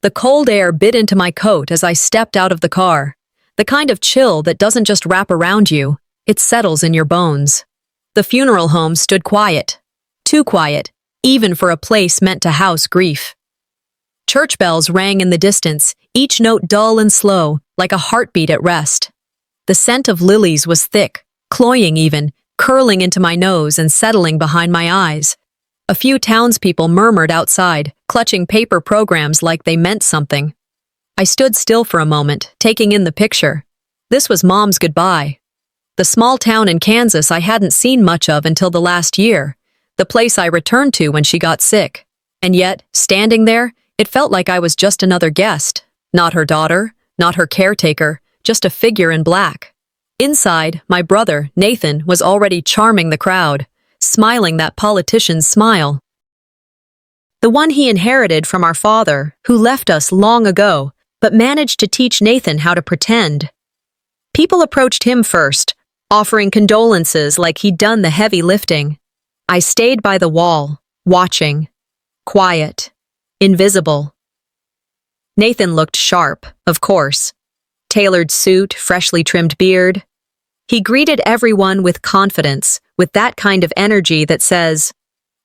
The cold air bit into my coat as I stepped out of the car. The kind of chill that doesn't just wrap around you, it settles in your bones. The funeral home stood quiet. Too quiet, even for a place meant to house grief. Church bells rang in the distance, each note dull and slow, like a heartbeat at rest. The scent of lilies was thick, cloying even, curling into my nose and settling behind my eyes. A few townspeople murmured outside, clutching paper programs like they meant something. I stood still for a moment, taking in the picture. This was Mom's goodbye. The small town in Kansas I hadn't seen much of until the last year, the place I returned to when she got sick. And yet, standing there, it felt like I was just another guest. Not her daughter, not her caretaker, just a figure in black. Inside, my brother, Nathan, was already charming the crowd, smiling that politician's smile. The one he inherited from our father, who left us long ago, but managed to teach Nathan how to pretend. People approached him first, offering condolences like he'd done the heavy lifting. I stayed by the wall, watching. Quiet. Invisible. Nathan looked sharp, of course. Tailored suit, freshly trimmed beard. He greeted everyone with confidence, with that kind of energy that says,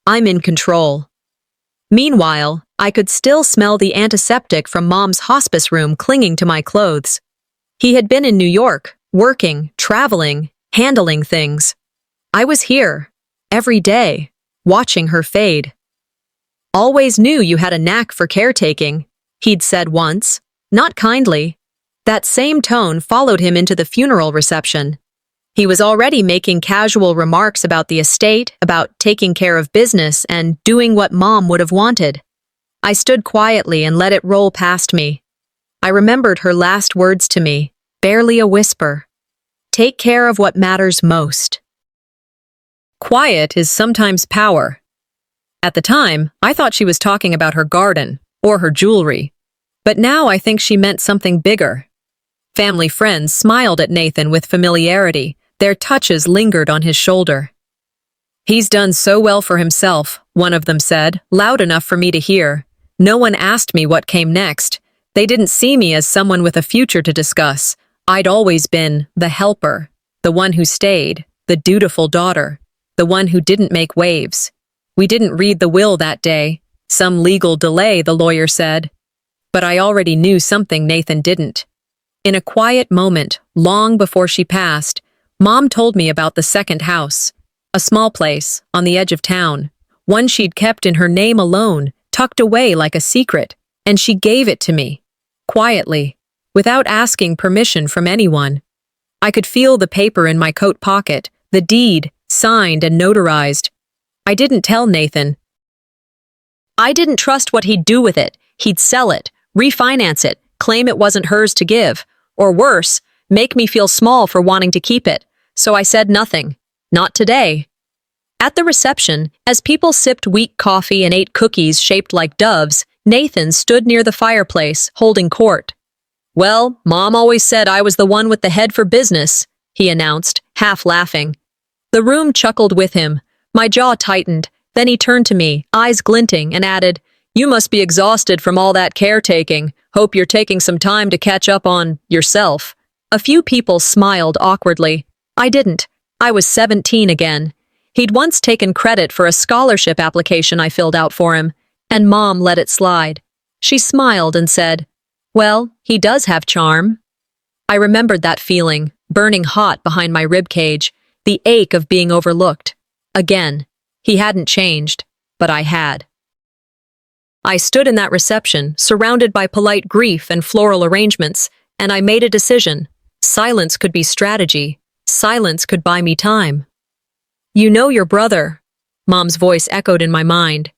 "I'm in control." Meanwhile, I could still smell the antiseptic from Mom's hospice room clinging to my clothes. He had been in New York, working, traveling, handling things. I was here, every day, watching her fade. "Always knew you had a knack for caretaking," he'd said once, not kindly. That same tone followed him into the funeral reception. He was already making casual remarks about the estate, about taking care of business, and doing what Mom would have wanted. I stood quietly and let it roll past me. I remembered her last words to me, barely a whisper. Take care of what matters most. Quiet is sometimes power. At the time, I thought she was talking about her garden, or her jewelry. But now I think she meant something bigger. Family friends smiled at Nathan with familiarity. Their touches lingered on his shoulder. "He's done so well for himself," one of them said, loud enough for me to hear. No one asked me what came next. They didn't see me as someone with a future to discuss. I'd always been the helper, the one who stayed, the dutiful daughter, the one who didn't make waves. We didn't read the will that day. Some legal delay, the lawyer said. But I already knew something Nathan didn't. In a quiet moment, long before she passed, Mom told me about the second house, a small place on the edge of town, one she'd kept in her name alone, tucked away like a secret, and she gave it to me, quietly, without asking permission from anyone. I could feel the paper in my coat pocket, the deed, signed and notarized. I didn't tell Nathan. I didn't trust what he'd do with it. He'd sell it, refinance it, claim it wasn't hers to give, or worse, make me feel small for wanting to keep it. So I said nothing. Not today. At the reception, as people sipped weak coffee and ate cookies shaped like doves, Nathan stood near the fireplace, holding court. "Well, Mom always said I was the one with the head for business," he announced, half laughing. The room chuckled with him. My jaw tightened. Then he turned to me, eyes glinting, and added, "You must be exhausted from all that caretaking. Hope you're taking some time to catch up on yourself." A few people smiled awkwardly. I didn't. I was 17 again. He'd once taken credit for a scholarship application I filled out for him, and Mom let it slide. She smiled and said, "Well, he does have charm." I remembered that feeling, burning hot behind my ribcage, the ache of being overlooked. Again, he hadn't changed, but I had. I stood in that reception, surrounded by polite grief and floral arrangements, and I made a decision. Silence could be strategy. Silence could buy me time. "You know your brother," Mom's voice echoed in my mind.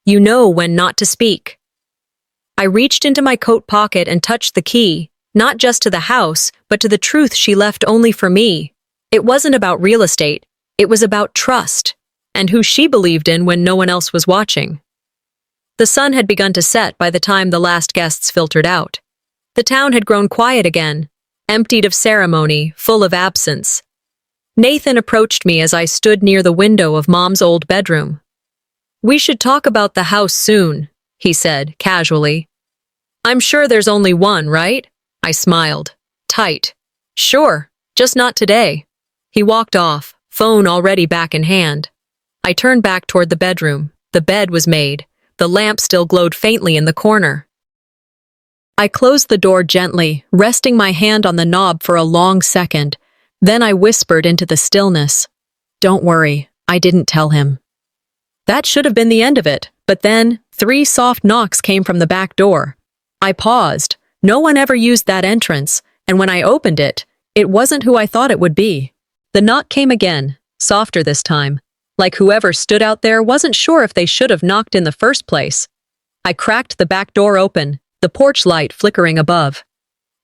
"You know when not to speak." I reached into my coat pocket and touched the key, not just to the house, but to the truth she left only for me. It wasn't about real estate. It was about trust, and who she believed in when no one else was watching. The sun had begun to set by the time the last guests filtered out. The town had grown quiet again, emptied of ceremony, full of absence. Nathan approached me as I stood near the window of Mom's old bedroom. "We should talk about the house soon," he said, casually. I'm sure there's only one, right? I smiled. Tight. Sure, just not today. He walked off, phone already back in hand. I turned back toward the bedroom. The bed was made. The lamp still glowed faintly in the corner. I closed the door gently, resting my hand on the knob for a long second. Then I whispered into the stillness. Don't worry, I didn't tell him. That should have been the end of it, but then 3 soft knocks came from the back door. I paused. No one ever used that entrance, and when I opened it, it wasn't who I thought it would be. The knock came again, softer this time, like whoever stood out there wasn't sure if they should have knocked in the first place. I cracked the back door open, the porch light flickering above.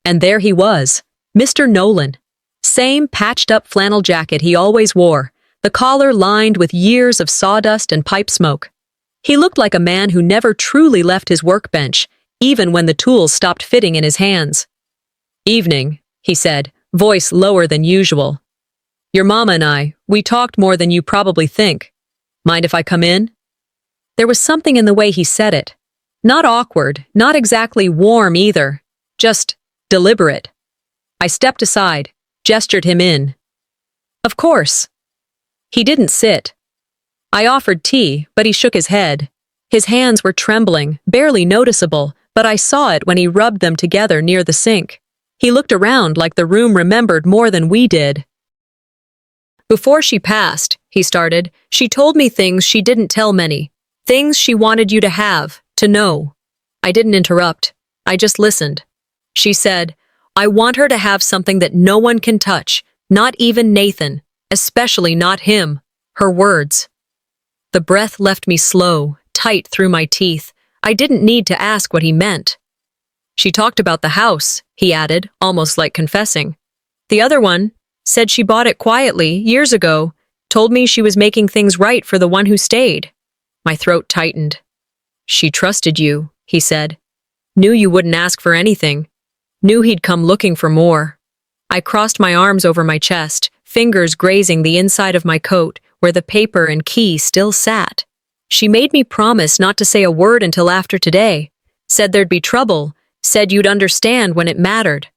And there he was, Mr. Nolan. Same patched-up flannel jacket he always wore, the collar lined with years of sawdust and pipe smoke. He looked like a man who never truly left his workbench, even when the tools stopped fitting in his hands. Evening, he said, voice lower than usual. Your mama and we talked more than you probably think. Mind if I come in? There was something in the way he said it. Not awkward, not exactly warm either, just deliberate. I stepped aside, gestured him in. Of course. He didn't sit. I offered tea, but he shook his head. His hands were trembling, barely noticeable, but I saw it when he rubbed them together near the sink. He looked around like the room remembered more than we did. Before she passed, he started, she told me things she didn't tell many. Things she wanted you to have, to know. I didn't interrupt. I just listened. She said, I want her to have something that no one can touch, not even Nathan, especially not him. Her words. The breath left me slow, tight through my teeth. I didn't need to ask what he meant. She talked about the house, he added, almost like confessing. The other one said she bought it quietly, years ago, told me she was making things right for the one who stayed. My throat tightened. She trusted you, he said. Knew you wouldn't ask for anything. Knew he'd come looking for more. I crossed my arms over my chest, fingers grazing the inside of my coat, where the paper and key still sat. She made me promise not to say a word until after today. Said there'd be trouble. Said you'd understand when it mattered.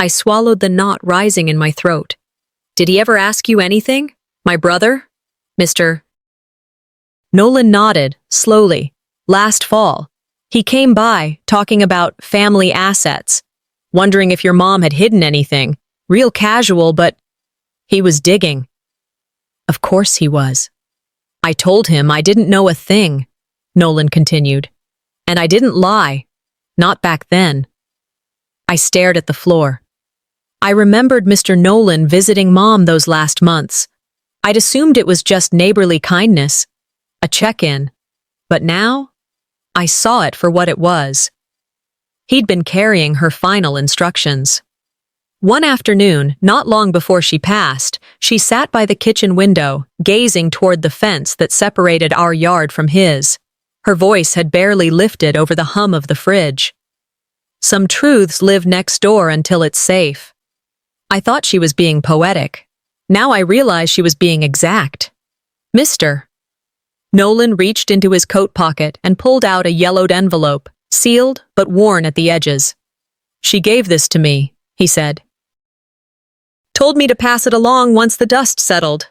I swallowed the knot rising in my throat. Did he ever ask you anything? My brother? Mr. Nolan nodded, slowly. Last fall. He came by, talking about family assets. Wondering if your mom had hidden anything. Real casual, but he was digging. Of course he was. I told him I didn't know a thing, Nolan continued. And I didn't lie. Not back then. I stared at the floor. I remembered Mr. Nolan visiting Mom those last months. I'd assumed it was just neighborly kindness, a check-in. But now, I saw it for what it was. He'd been carrying her final instructions. One afternoon, not long before she passed, she sat by the kitchen window, gazing toward the fence that separated our yard from his. Her voice had barely lifted over the hum of the fridge. Some truths live next door until it's safe. I thought she was being poetic. Now I realize she was being exact. Mr. Nolan reached into his coat pocket and pulled out a yellowed envelope, sealed but worn at the edges. She gave this to me, he said. Told me to pass it along once the dust settled.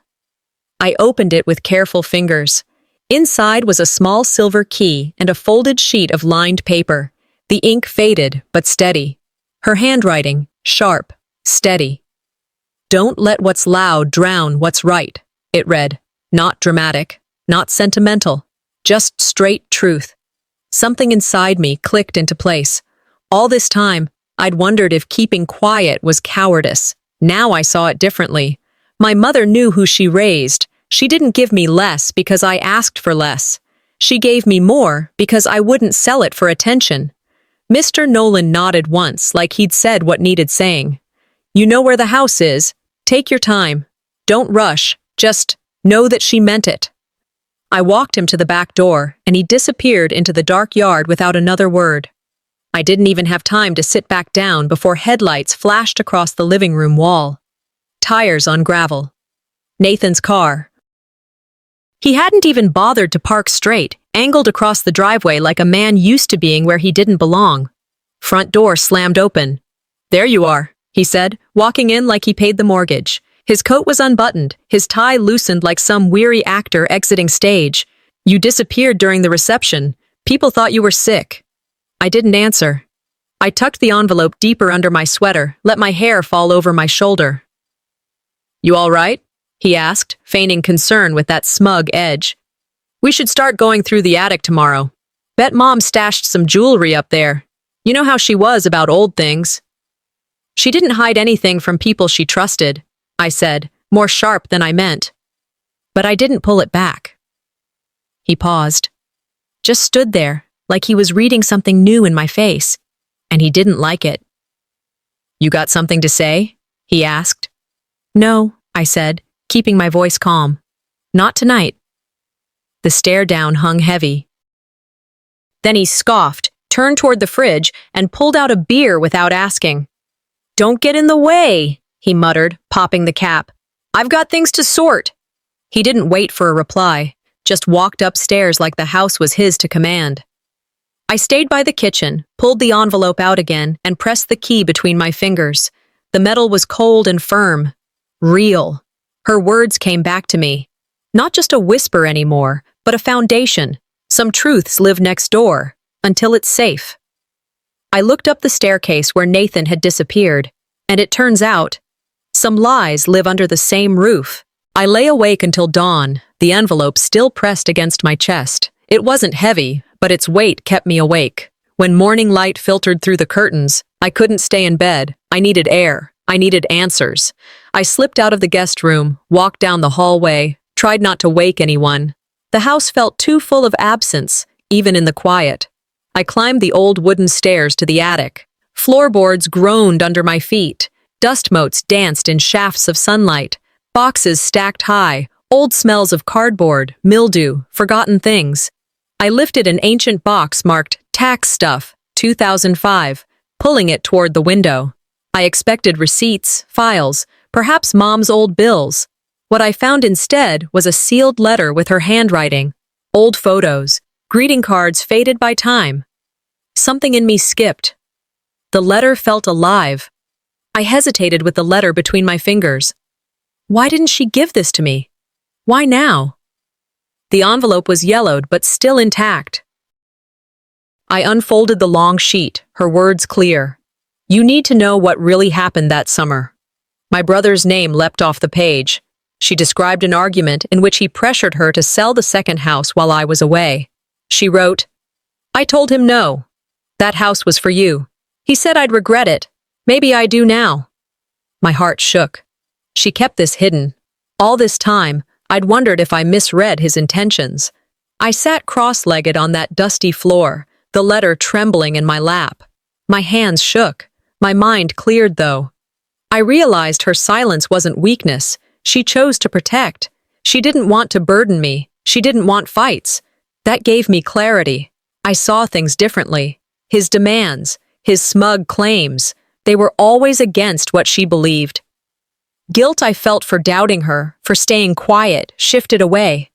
I opened it with careful fingers. Inside was a small silver key and a folded sheet of lined paper. The ink faded, but steady. Her handwriting, sharp, steady. Don't let what's loud drown what's right, it read. Not dramatic, not sentimental, just straight truth. Something inside me clicked into place. All this time, I'd wondered if keeping quiet was cowardice. Now I saw it differently. My mother knew who she raised. She didn't give me less because I asked for less. She gave me more because I wouldn't sell it for attention. Mr. Nolan nodded once, like he'd said what needed saying. You know where the house is. Take your time. Don't rush. Just know that she meant it. I walked him to the back door, and he disappeared into the dark yard without another word. I didn't even have time to sit back down before headlights flashed across the living room wall. Tires on gravel. Nathan's car. He hadn't even bothered to park straight, angled across the driveway like a man used to being where he didn't belong. Front door slammed open. "There you are," he said, walking in like he paid the mortgage. His coat was unbuttoned, his tie loosened like some weary actor exiting stage. "You disappeared during the reception. People thought you were sick." I didn't answer. I tucked the envelope deeper under my sweater, let my hair fall over my shoulder. "You all right?" he asked, feigning concern with that smug edge. "We should start going through the attic tomorrow. Bet Mom stashed some jewelry up there. You know how she was about old things." "She didn't hide anything from people she trusted," I said, more sharp than I meant. But I didn't pull it back. He paused. Just stood there, like he was reading something new in my face, and he didn't like it. "You got something to say?" he asked. "No," I said, keeping my voice calm. "Not tonight." The stare down hung heavy. Then he scoffed, turned toward the fridge, and pulled out a beer without asking. "Don't get in the way," he muttered, popping the cap. "I've got things to sort." He didn't wait for a reply, just walked upstairs like the house was his to command. I stayed by the kitchen, pulled the envelope out again, and pressed the key between my fingers. The metal was cold and firm. Real. Her words came back to me. Not just a whisper anymore, but a foundation. Some truths live next door, until it's safe. I looked up the staircase where Nathan had disappeared, and it turns out, some lies live under the same roof. I lay awake until dawn, the envelope still pressed against my chest. It wasn't heavy, but its weight kept me awake. When morning light filtered through the curtains, I couldn't stay in bed. I needed air. I needed answers. I slipped out of the guest room, walked down the hallway, tried not to wake anyone. The house felt too full of absence, even in the quiet. I climbed the old wooden stairs to the attic. Floorboards groaned under my feet. Dust motes danced in shafts of sunlight. Boxes stacked high, old smells of cardboard, mildew, forgotten things. I lifted an ancient box marked Tax Stuff, 2005, pulling it toward the window. I expected receipts, files, perhaps Mom's old bills. What I found instead was a sealed letter with her handwriting, old photos, greeting cards faded by time. Something in me skipped. The letter felt alive. I hesitated with the letter between my fingers. Why didn't she give this to me? Why now? The envelope was yellowed but still intact. I unfolded the long sheet, her words clear. "You need to know what really happened that summer." My brother's name leapt off the page. She described an argument in which he pressured her to sell the second house while I was away. She wrote, "I told him no. That house was for you. He said I'd regret it. Maybe I do now." My heart shook. She kept this hidden. All this time, I'd wondered if I misread his intentions. I sat cross-legged on that dusty floor, the letter trembling in my lap. My hands shook. My mind cleared, though. I realized her silence wasn't weakness. She chose to protect. She didn't want to burden me. She didn't want fights. That gave me clarity. I saw things differently. His demands, his smug claims, they were always against what she believed. Guilt I felt for doubting her, for staying quiet, shifted away.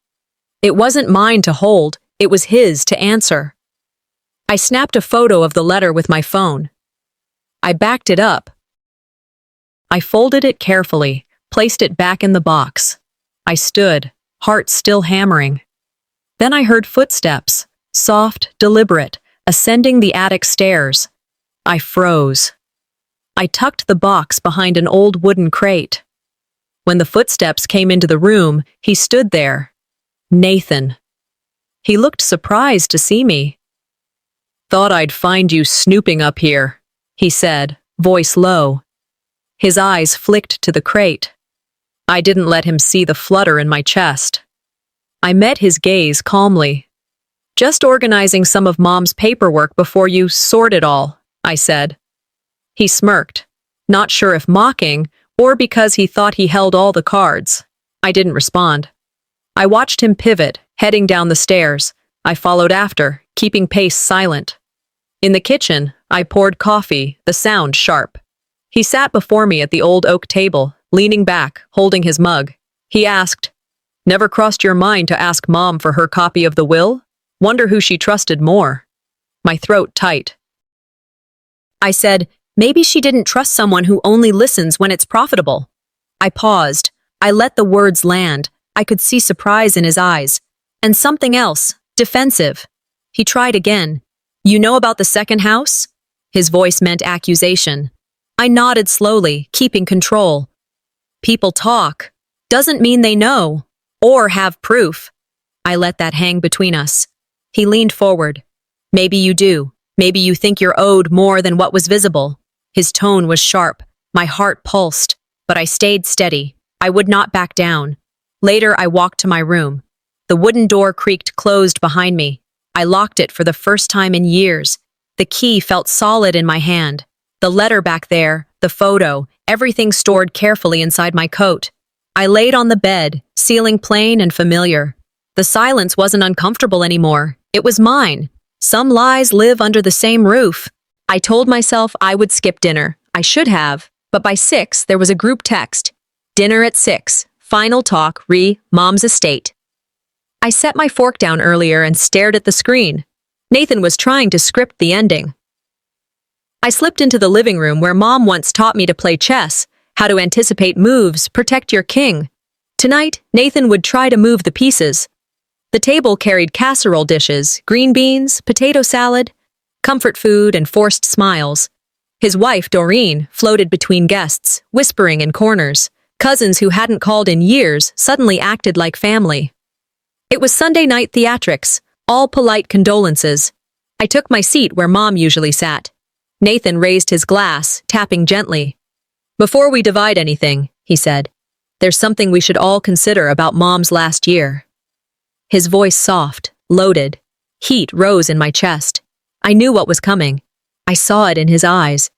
It wasn't mine to hold, it was his to answer. I snapped a photo of the letter with my phone. I backed it up. I folded it carefully, placed it back in the box. I stood, heart still hammering. Then I heard footsteps, soft, deliberate, ascending the attic stairs. I froze. I tucked the box behind an old wooden crate. When the footsteps came into the room, he stood there. Nathan. He looked surprised to see me. "Thought I'd find you snooping up here," he said, voice low. His eyes flicked to the crate. I didn't let him see the flutter in my chest. I met his gaze calmly. "Just organizing some of Mom's paperwork before you sort it all," I said. He smirked, not sure if mocking or because he thought he held all the cards. I didn't respond. I watched him pivot, heading down the stairs. I followed after, keeping pace silent. In the kitchen, I poured coffee, the sound sharp. He sat before me at the old oak table, leaning back, holding his mug. He asked, "Never crossed your mind to ask Mom for her copy of the will? Wonder who she trusted more." My throat tight. I said, maybe she didn't trust someone who only listens when it's profitable. I paused. I let the words land. I could see surprise in his eyes. And something else, defensive. He tried again. You know about the second house? His voice meant accusation. I nodded slowly, keeping control. People talk. Doesn't mean they know. Or have proof. I let that hang between us. He leaned forward. Maybe you do. Maybe you think you're owed more than what was visible. His tone was sharp. My heart pulsed. But I stayed steady. I would not back down. Later, I walked to my room. The wooden door creaked closed behind me. I locked it for the first time in years. The key felt solid in my hand. The letter back there, the photo, everything stored carefully inside my coat. I laid on the bed, ceiling plain and familiar. The silence wasn't uncomfortable anymore. It was mine. Some lies live under the same roof. I told myself I would skip dinner. I should have. But by 6, there was a group text. Dinner at 6. Final talk, Mom's estate. I set my fork down earlier and stared at the screen. Nathan was trying to script the ending. I slipped into the living room where Mom once taught me to play chess, how to anticipate moves, protect your king. Tonight, Nathan would try to move the pieces. The table carried casserole dishes, green beans, potato salad, comfort food, and forced smiles. His wife, Doreen, floated between guests, whispering in corners. Cousins who hadn't called in years suddenly acted like family. It was Sunday night theatrics, all polite condolences. I took my seat where Mom usually sat. Nathan raised his glass, tapping gently. Before we divide anything, he said, there's something we should all consider about Mom's last year. His voice soft, loaded. Heat rose in my chest. I knew what was coming. I saw it in his eyes.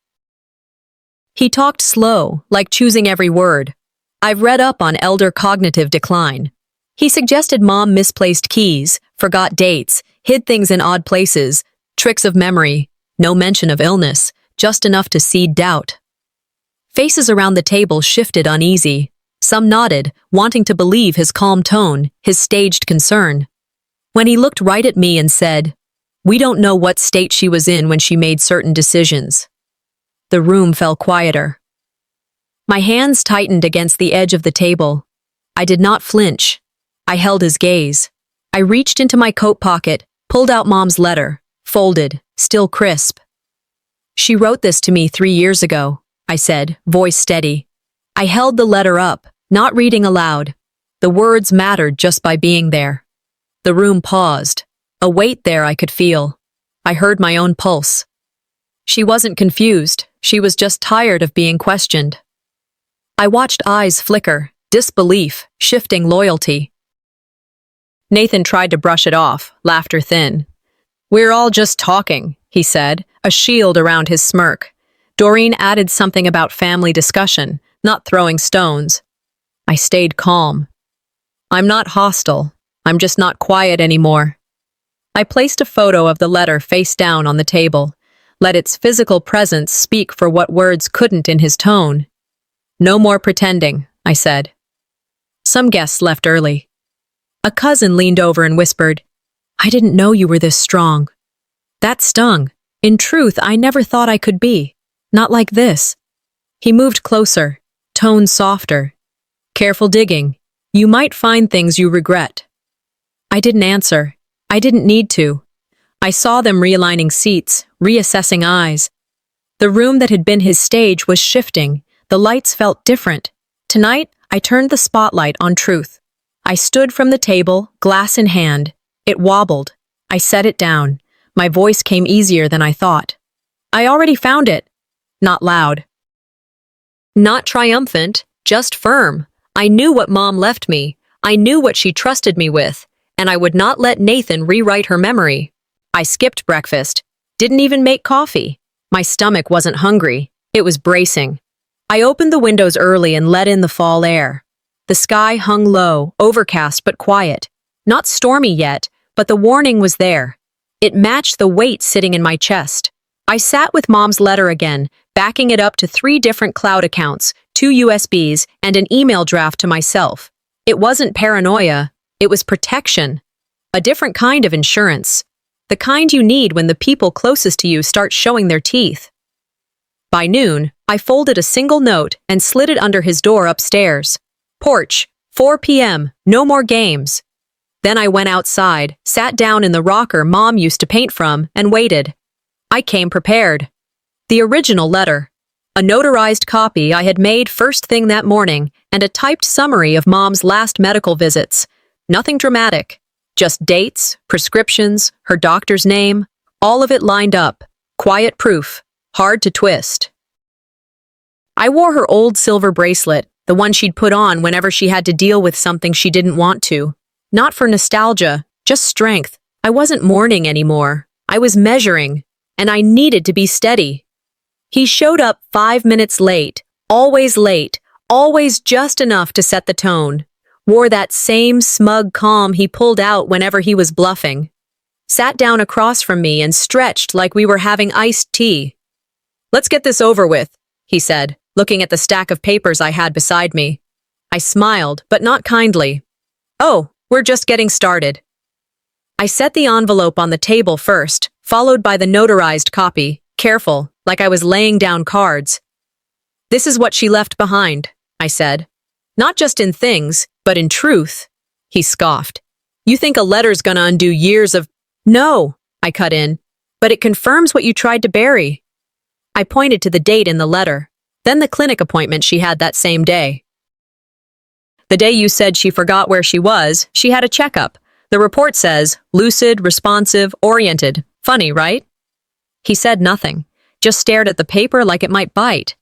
He talked slow, like choosing every word. I've read up on elder cognitive decline. He suggested Mom misplaced keys, forgot dates, hid things in odd places, tricks of memory, no mention of illness, just enough to seed doubt. Faces around the table shifted uneasy. Some nodded, wanting to believe his calm tone, his staged concern. When he looked right at me and said, "We don't know what state she was in when she made certain decisions." The room fell quieter. My hands tightened against the edge of the table. I did not flinch. I held his gaze. I reached into my coat pocket, pulled out Mom's letter, folded, still crisp. She wrote this to me 3 years ago, I said, voice steady. I held the letter up, not reading aloud. The words mattered just by being there. The room paused. A weight there I could feel. I heard my own pulse. She wasn't confused. She was just tired of being questioned. I watched eyes flicker, disbelief, shifting loyalty. Nathan tried to brush it off, laughter thin. We're all just talking, he said, a shield around his smirk. Doreen added something about family discussion, not throwing stones. I stayed calm. I'm not hostile. I'm just not quiet anymore. I placed a photo of the letter face down on the table, let its physical presence speak for what words couldn't in his tone. No more pretending, I said. Some guests left early. A cousin leaned over and whispered, I didn't know you were this strong. That stung. In truth, I never thought I could be. Not like this. He moved closer, tone softer. Careful digging. You might find things you regret. I didn't answer. I didn't need to. I saw them realigning seats, reassessing eyes. The room that had been his stage was shifting. The lights felt different. Tonight, I turned the spotlight on truth. I stood from the table, glass in hand. It wobbled. I set it down. My voice came easier than I thought. I already found it. Not loud. Not triumphant, just firm. I knew what Mom left me. I knew what she trusted me with, and I would not let Nathan rewrite her memory. I skipped breakfast. Didn't even make coffee. My stomach wasn't hungry. It was bracing. I opened the windows early and let in the fall air. The sky hung low, overcast but quiet. Not stormy yet, but the warning was there. It matched the weight sitting in my chest. I sat with Mom's letter again, backing it up to 3 different cloud accounts, 2 USBs, and an email draft to myself. It wasn't paranoia, it was protection. A different kind of insurance. The kind you need when the people closest to you start showing their teeth. By noon, I folded a single note and slid it under his door upstairs. Porch, 4 p.m., no more games. Then I went outside, sat down in the rocker Mom used to paint from, and waited. I came prepared. The original letter. A notarized copy I had made first thing that morning, and a typed summary of Mom's last medical visits. Nothing dramatic. Just dates, prescriptions, her doctor's name, all of it lined up. Quiet proof. Hard to twist. I wore her old silver bracelet, the one she'd put on whenever she had to deal with something she didn't want to. Not for nostalgia, just strength. I wasn't mourning anymore. I was measuring, and I needed to be steady. He showed up 5 minutes late, always just enough to set the tone. Wore that same smug calm he pulled out whenever he was bluffing. Sat down across from me and stretched like we were having iced tea. "Let's get this over with," he said, looking at the stack of papers I had beside me. I smiled, but not kindly. "Oh, we're just getting started." I set the envelope on the table first, followed by the notarized copy, careful, like I was laying down cards. "This is what she left behind," I said. "Not just in things, but in truth." He scoffed. "You think a letter's gonna undo years of—" "No," I cut in, "but it confirms what you tried to bury." I pointed to the date in the letter, then the clinic appointment she had that same day. "The day you said she forgot where she was, she had a checkup. The report says, lucid, responsive, oriented. Funny, right?" He said nothing, just stared at the paper like it might bite.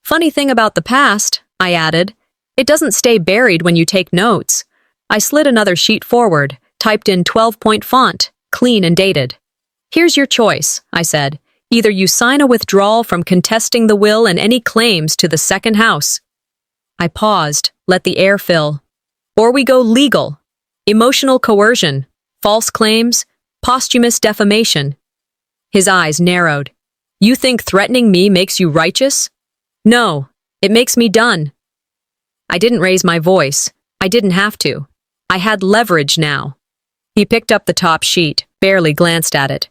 "Funny thing about the past," I added, "it doesn't stay buried when you take notes." I slid another sheet forward, typed in 12-point font, clean and dated. "Here's your choice," I said. "Either you sign a withdrawal from contesting the will and any claims to the second house." I paused, let the air fill. "Or we go legal. Emotional coercion, false claims, posthumous defamation." His eyes narrowed. "You think threatening me makes you righteous?" "No, it makes me done." I didn't raise my voice. I didn't have to. I had leverage now. He picked up the top sheet, barely glanced at it.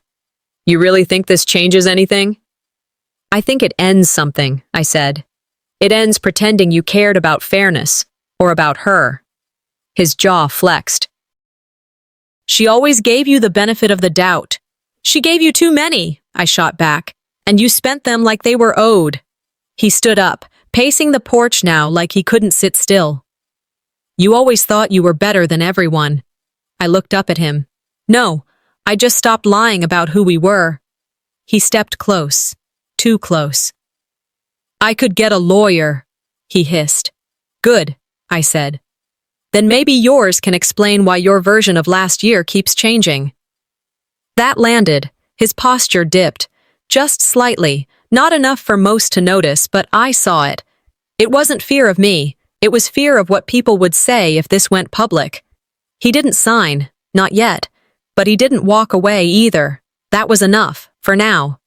"You really think this changes anything?" "I think it ends something," I said. "It ends pretending you cared about fairness, or about her." His jaw flexed. "She always gave you the benefit of the doubt." "She gave you too many," I shot back, "and you spent them like they were owed." He stood up, pacing the porch now like he couldn't sit still. "You always thought you were better than everyone." I looked up at him. "No, I just stopped lying about who we were." He stepped close, too close. "I could get a lawyer," he hissed. "Good," I said. "Then maybe yours can explain why your version of last year keeps changing." That landed. His posture dipped. Just slightly, not enough for most to notice, but I saw it. It wasn't fear of me. It was fear of what people would say if this went public. He didn't sign, not yet, but he didn't walk away either. That was enough, for now.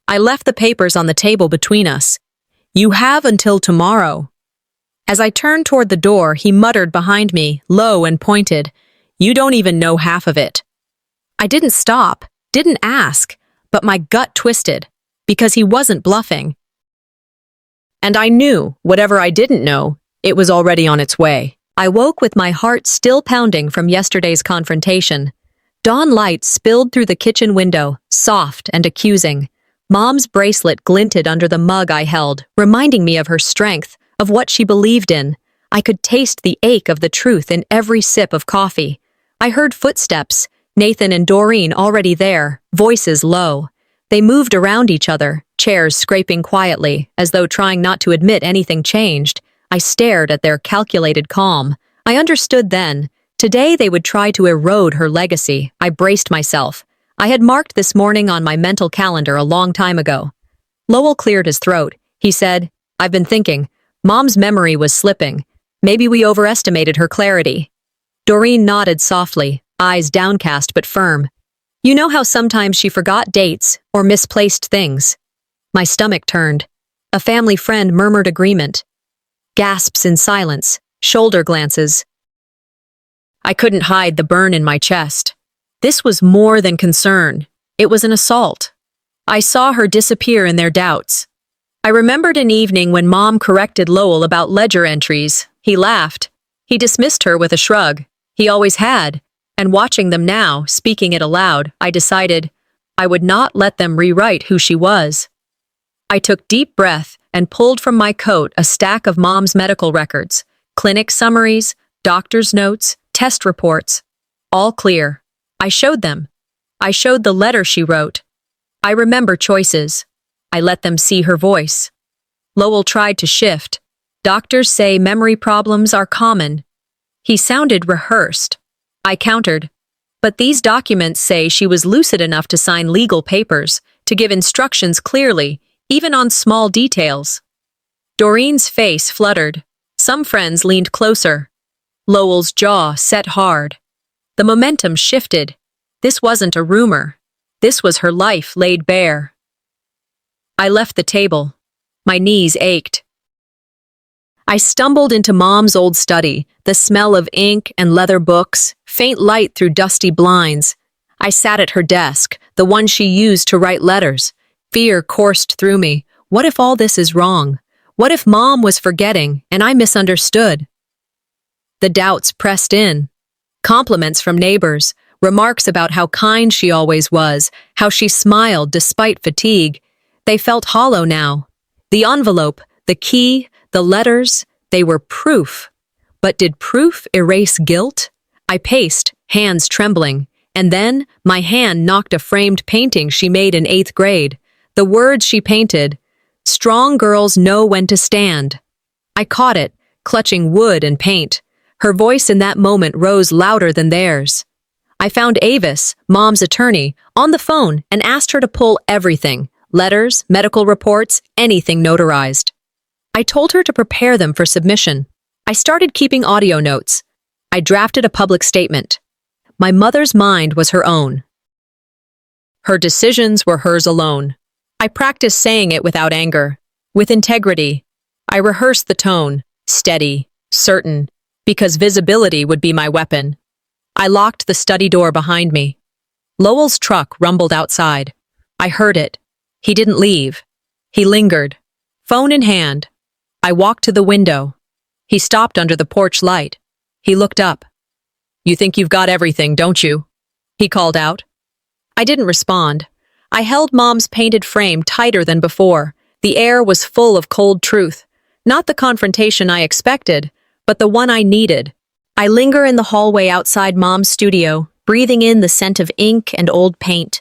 I left the papers on the table between us. "You have until tomorrow." As I turned toward the door, he muttered behind me, low and pointed, "You don't even know half of it." I didn't stop, didn't ask, but my gut twisted, because he wasn't bluffing. And I knew, whatever I didn't know, it was already on its way. I woke with my heart still pounding from yesterday's confrontation. Dawn light spilled through the kitchen window, soft and accusing. Mom's bracelet glinted under the mug I held, reminding me of her strength, of what she believed in. I could taste the ache of the truth in every sip of coffee. I heard footsteps, Nathan and Doreen already there, voices low. They moved around each other, chairs scraping quietly, as though trying not to admit anything changed. I stared at their calculated calm. I understood then. Today they would try to erode her legacy. I braced myself. I had marked this morning on my mental calendar a long time ago. Lowell cleared his throat. He said, "I've been thinking. Mom's memory was slipping. Maybe we overestimated her clarity." Doreen nodded softly, eyes downcast but firm. "You know how sometimes she forgot dates or misplaced things?" My stomach turned. A family friend murmured agreement. Gasps in silence, shoulder glances. I couldn't hide the burn in my chest. This was more than concern. It was an assault. I saw her disappear in their doubts. I remembered an evening when Mom corrected Lowell about ledger entries. He laughed. He dismissed her with a shrug. He always had. And watching them now, speaking it aloud, I decided I would not let them rewrite who she was. I took deep breath and pulled from my coat a stack of Mom's medical records, clinic summaries, doctor's notes, test reports. All clear. I showed them. I showed the letter she wrote. I remember choices. I let them see her voice. Lowell tried to shift. Doctors say memory problems are common. He sounded rehearsed. I countered. But these documents say she was lucid enough to sign legal papers, to give instructions clearly, even on small details. Doreen's face fluttered. Some friends leaned closer. Lowell's jaw set hard. The momentum shifted. This wasn't a rumor. This was her life laid bare. I left the table. My knees ached. I stumbled into Mom's old study, the smell of ink and leather books, faint light through dusty blinds. I sat at her desk, the one she used to write letters. Fear coursed through me. What if all this is wrong? What if Mom was forgetting and I misunderstood? The doubts pressed in. Compliments from neighbors, remarks about how kind she always was, how she smiled despite fatigue. They felt hollow now. The envelope, the key, the letters, they were proof. But did proof erase guilt? I paced, hands trembling, and then my hand knocked a framed painting she made in 8th grade. The words she painted, "Strong girls know when to stand." I caught it, clutching wood and paint. Her voice in that moment rose louder than theirs. I found Avis, Mom's attorney, on the phone and asked her to pull everything. Letters, medical reports, anything notarized. I told her to prepare them for submission. I started keeping audio notes. I drafted a public statement. My mother's mind was her own. Her decisions were hers alone. I practiced saying it without anger, with integrity. I rehearsed the tone, steady, certain, because visibility would be my weapon. I locked the study door behind me. Lowell's truck rumbled outside. I heard it. He didn't leave. He lingered, phone in hand. I walked to the window. He stopped under the porch light. He looked up. "You think you've got everything, don't you?" he called out. I didn't respond. I held Mom's painted frame tighter than before. The air was full of cold truth. Not the confrontation I expected, but the one I needed. I linger in the hallway outside Mom's studio, breathing in the scent of ink and old paint.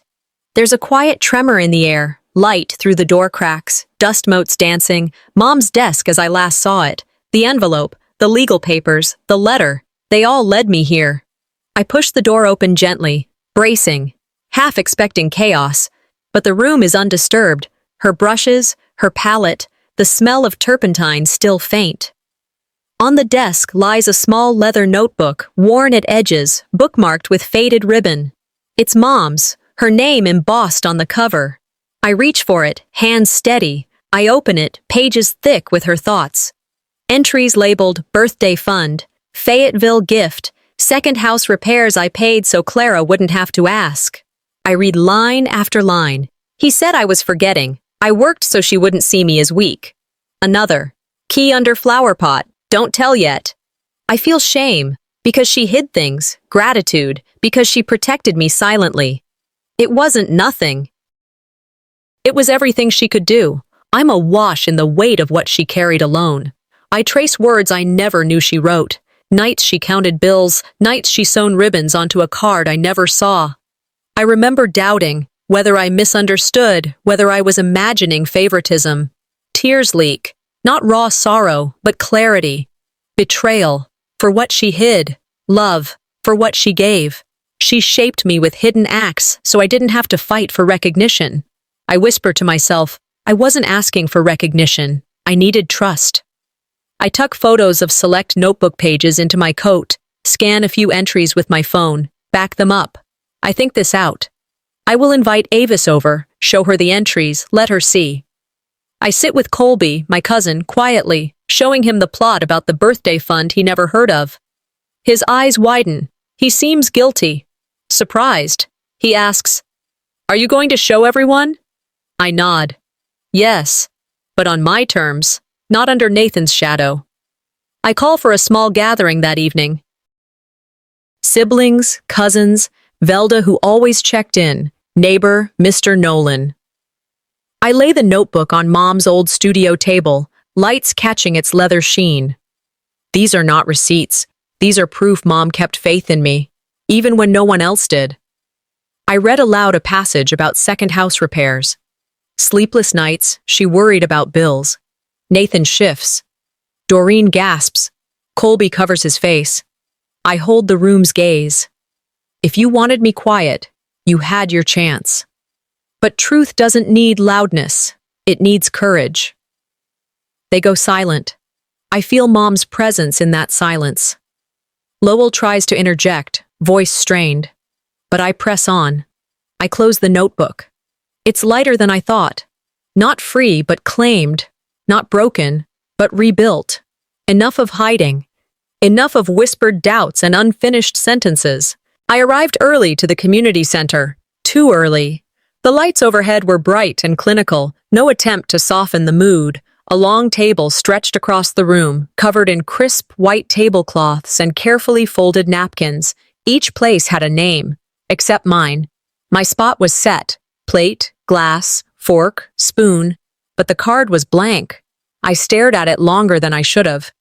There's a quiet tremor in the air, light through the door cracks, dust motes dancing, Mom's desk as I last saw it, the envelope, the legal papers, the letter. They all led me here. I pushed the door open gently, bracing, half expecting chaos. But the room is undisturbed. Her brushes, her palette, the smell of turpentine still faint. On the desk lies a small leather notebook, worn at edges, bookmarked with faded ribbon. It's Mom's, her name embossed on the cover. I reach for it, hands steady. I open it, pages thick with her thoughts. Entries labeled Birthday Fund, Fayetteville Gift, Second House Repairs I paid so Clara wouldn't have to ask. I read line after line. He said I was forgetting. I worked so she wouldn't see me as weak. Another. Key under flower pot. Don't tell yet. I feel shame, because she hid things, gratitude, because she protected me silently. It wasn't nothing. It was everything she could do. I'm awash in the weight of what she carried alone. I trace words I never knew she wrote. Nights she counted bills, nights she sewn ribbons onto a card I never saw. I remember doubting, whether I misunderstood, whether I was imagining favoritism. Tears leak, not raw sorrow, but clarity. Betrayal, for what she hid. Love, for what she gave. She shaped me with hidden acts so I didn't have to fight for recognition. I whispered to myself, I wasn't asking for recognition. I needed trust. I tuck photos of select notebook pages into my coat, scan a few entries with my phone, back them up. I think this out. I will invite Avis over, show her the entries, let her see. I sit with Colby, my cousin, quietly, showing him the plot about the birthday fund he never heard of. His eyes widen. He seems guilty. Surprised. He asks, "Are you going to show everyone?" I nod. Yes. but on my terms, not under Nathan's shadow. I call for a small gathering that evening. Siblings, cousins, Velda who always checked in, neighbor, Mr. Nolan. I lay the notebook on Mom's old studio table, lights catching its leather sheen. These are not receipts. These are proof Mom kept faith in me, even when no one else did. I read aloud a passage about second house repairs. Sleepless nights, she worried about bills. Nathan shifts. Doreen gasps. Colby covers his face. I hold the room's gaze. If you wanted me quiet, you had your chance. But truth doesn't need loudness. It needs courage. They go silent. I feel Mom's presence in that silence. Lowell tries to interject, voice strained. But I press on. I close the notebook. It's lighter than I thought. Not free, but claimed. Not broken, but rebuilt. Enough of hiding. Enough of whispered doubts and unfinished sentences. I arrived early to the community center. Too early. The lights overhead were bright and clinical, no attempt to soften the mood. A long table stretched across the room, covered in crisp white tablecloths and carefully folded napkins. Each place had a name, except mine. My spot was set. Plate, glass, fork, spoon. But the card was blank. I stared at it longer than I should have.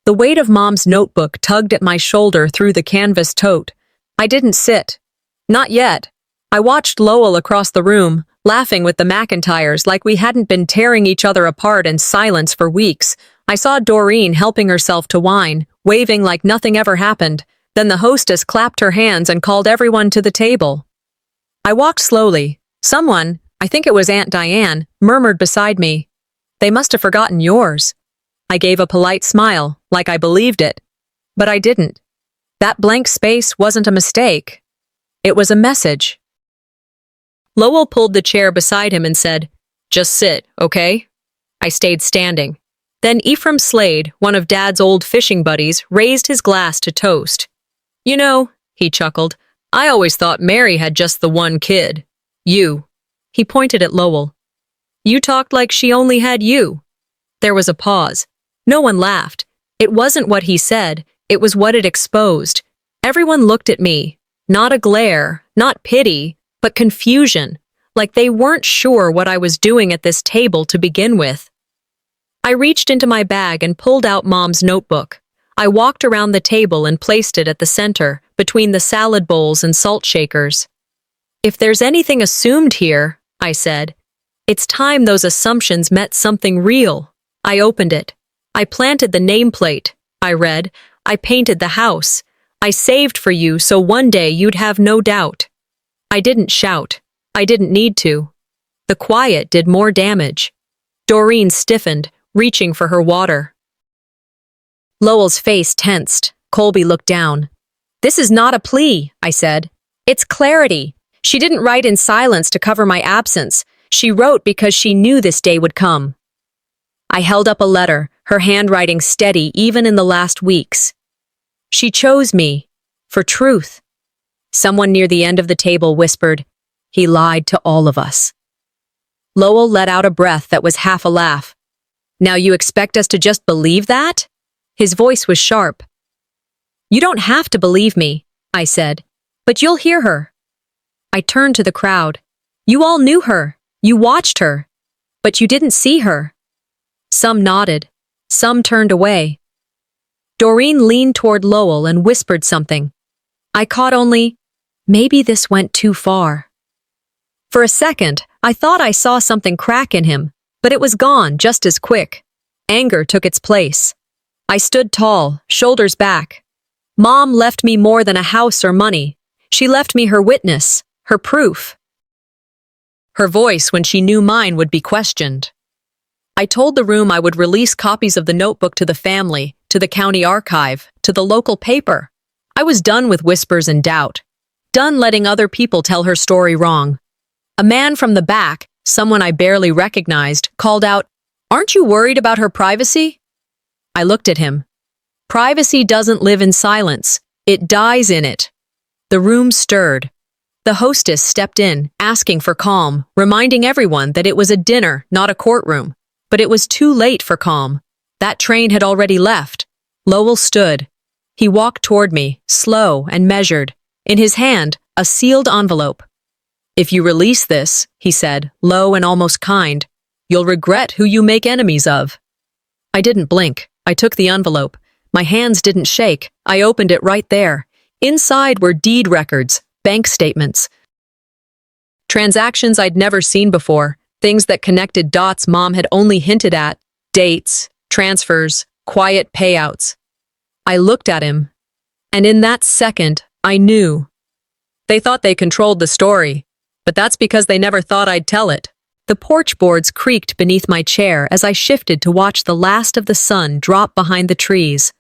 The weight of Mom's notebook tugged at my shoulder through the canvas tote. I didn't sit. Not yet. I watched Lowell across the room, laughing with the McIntyres like we hadn't been tearing each other apart in silence for weeks. I saw Doreen helping herself to wine, waving like nothing ever happened. Then the hostess clapped her hands and called everyone to the table. I walked slowly. Someone, I think it was Aunt Diane, murmured beside me, "They must have forgotten yours." I gave a polite smile, like I believed it. But I didn't. That blank space wasn't a mistake. It was a message. Lowell pulled the chair beside him and said, "Just sit, okay?" I stayed standing. Then Ephraim Slade, one of Dad's old fishing buddies, raised his glass to toast. "You know," he chuckled, "I always thought Mary had just the one kid. You." He pointed at Lowell. "You talked like she only had you." There was a pause. No one laughed. It wasn't what he said, it was what it exposed. Everyone looked at me. Not a glare, not pity, but confusion, like they weren't sure what I was doing at this table to begin with. I reached into my bag and pulled out Mom's notebook. I walked around the table and placed it at the center, between the salad bowls and salt shakers. "If there's anything assumed here," I said, "it's time those assumptions met something real." I opened it. I planted the nameplate. I read. I painted the house. I saved for you so one day you'd have no doubt. I didn't shout. I didn't need to. The quiet did more damage. Doreen stiffened, reaching for her water. Lowell's face tensed. Colby looked down. "This is not a plea," I said. "It's clarity. She didn't write in silence to cover my absence. She wrote because she knew this day would come." I held up a letter, her handwriting steady even in the last weeks. "She chose me. For truth." Someone near the end of the table whispered, "He lied to all of us." Lowell let out a breath that was half a laugh. "Now you expect us to just believe that?" His voice was sharp. "You don't have to believe me," I said, "but you'll hear her." I turned to the crowd. "You all knew her. You watched her. But you didn't see her." Some nodded. Some turned away. Doreen leaned toward Lowell and whispered something. I caught only, "Maybe this went too far." For a second, I thought I saw something crack in him, but it was gone just as quick. Anger took its place. I stood tall, shoulders back. Mom left me more than a house or money. She left me her witness, her proof. Her voice when she knew mine would be questioned. I told the room I would release copies of the notebook to the family, to the county archive, to the local paper. I was done with whispers and doubt. Done letting other people tell her story wrong. A man from the back, someone I barely recognized, called out, "Aren't you worried about her privacy?" I looked at him. Privacy doesn't live in silence. It dies in it. The room stirred. The hostess stepped in, asking for calm, reminding everyone that it was a dinner, not a courtroom. But it was too late for calm. That train had already left. Lowell stood. He walked toward me, slow and measured. In his hand, a sealed envelope. "If you release this," he said, low and almost kind, "you'll regret who you make enemies of." I didn't blink. I took the envelope. My hands didn't shake. I opened it right there. Inside were deed records, bank statements, transactions I'd never seen before, things that connected dots Mom had only hinted at, dates, transfers, quiet payouts. I looked at him, and in that second, I knew. They thought they controlled the story, but that's because they never thought I'd tell it. The porch boards creaked beneath my chair as I shifted to watch the last of the sun drop behind the trees.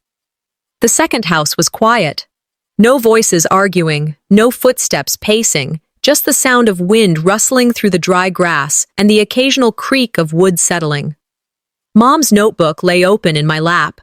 The second house was quiet. No voices arguing, no footsteps pacing, just the sound of wind rustling through the dry grass and the occasional creak of wood settling. Mom's notebook lay open in my lap.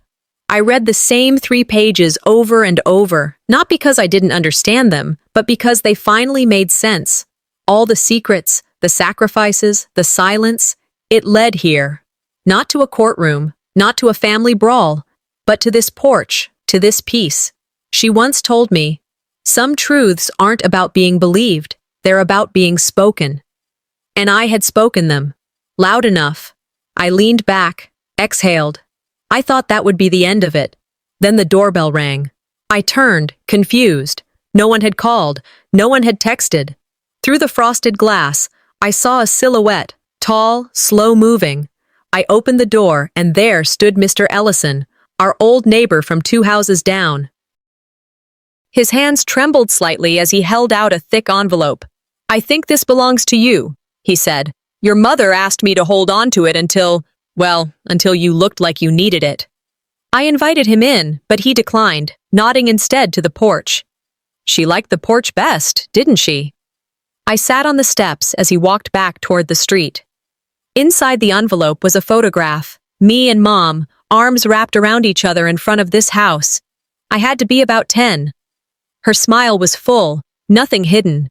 I read the same 3 pages over and over, not because I didn't understand them, but because they finally made sense. All the secrets, the sacrifices, the silence, it led here. Not to a courtroom, not to a family brawl, but to this porch, to this peace. She once told me, "Some truths aren't about being believed, they're about being spoken." And I had spoken them. Loud enough. I leaned back, exhaled. I thought that would be the end of it. Then the doorbell rang. I turned, confused. No one had called. No one had texted. Through the frosted glass, I saw a silhouette, tall, slow-moving. I opened the door, and there stood Mr. Ellison, our old neighbor from 2 houses down. His hands trembled slightly as he held out a thick envelope. "I think this belongs to you," he said. "Your mother asked me to hold on to it until you looked like you needed it." I invited him in, but he declined, nodding instead to the porch. She liked the porch best, didn't she? I sat on the steps as he walked back toward the street. Inside the envelope was a photograph, me and Mom, arms wrapped around each other in front of this house. I had to be about 10. Her smile was full, nothing hidden.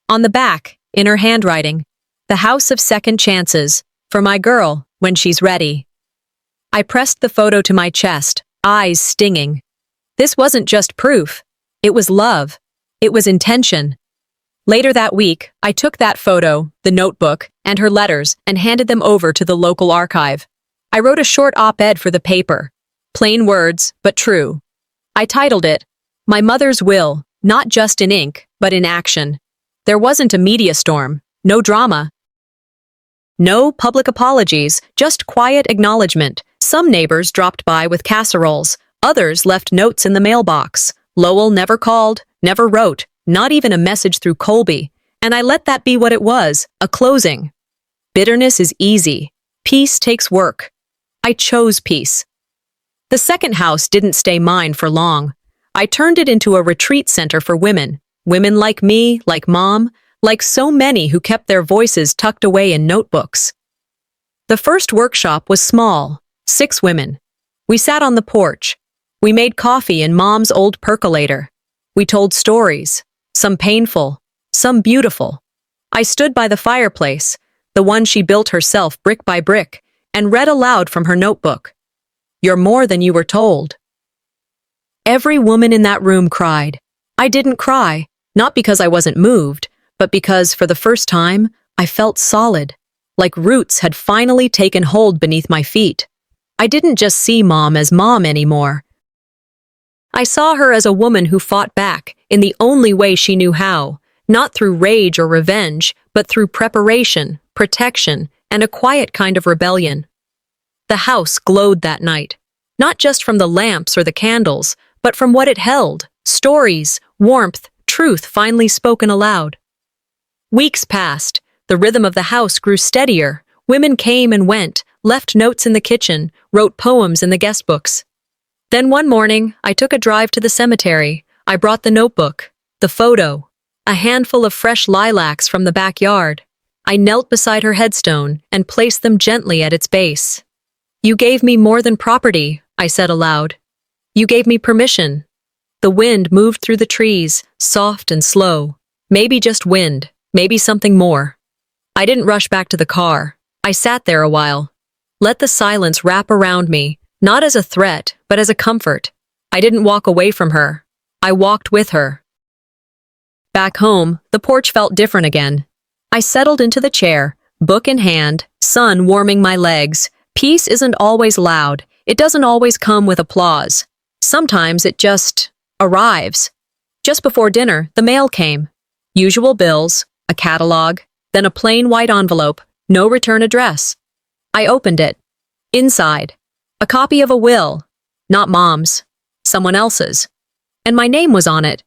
On the back, in her handwriting, "The house of second chances, for my girl, when she's ready." I pressed the photo to my chest, eyes stinging. This wasn't just proof. It was love. It was intention. Later that week, I took that photo, the notebook, and her letters and handed them over to the local archive. I wrote a short op-ed for the paper. Plain words, but true. I titled it, "My Mother's Will, Not Just in Ink, but in Action." There wasn't a media storm, no drama. No public apologies, just quiet acknowledgement. Some neighbors dropped by with casseroles, others left notes in the mailbox. Lowell never called, never wrote, not even a message through Colby, and I let that be what it was, a closing. Bitterness is easy. Peace takes work. I chose peace. The second house didn't stay mine for long. I turned it into a retreat center for women. Women like me, like Mom, like so many who kept their voices tucked away in notebooks. The first workshop was small, 6 women. We sat on the porch. We made coffee in Mom's old percolator. We told stories, some painful, some beautiful. I stood by the fireplace, the one she built herself brick by brick, and read aloud from her notebook. "You're more than you were told." Every woman in that room cried. I didn't cry, not because I wasn't moved, but because, for the first time, I felt solid, like roots had finally taken hold beneath my feet. I didn't just see Mom as Mom anymore. I saw her as a woman who fought back in the only way she knew how, not through rage or revenge, but through preparation, protection, and a quiet kind of rebellion. The house glowed that night, not just from the lamps or the candles, but from what it held, stories, warmth, truth finally spoken aloud. Weeks passed. The rhythm of the house grew steadier. Women came and went, left notes in the kitchen, wrote poems in the guest books. Then one morning, I took a drive to the cemetery. I brought the notebook, the photo, a handful of fresh lilacs from the backyard. I knelt beside her headstone and placed them gently at its base. "You gave me more than property," I said aloud. "You gave me permission." The wind moved through the trees, soft and slow. Maybe just wind, maybe something more. I didn't rush back to the car. I sat there a while. Let the silence wrap around me, not as a threat, but as a comfort. I didn't walk away from her. I walked with her. Back home, the porch felt different again. I settled into the chair, book in hand, sun warming my legs. Peace isn't always loud. It doesn't always come with applause. Sometimes it just arrives. Just before dinner, the mail came. Usual bills, a catalog, then a plain white envelope, no return address. I opened it. Inside, a copy of a will. Not Mom's, someone else's. And my name was on it,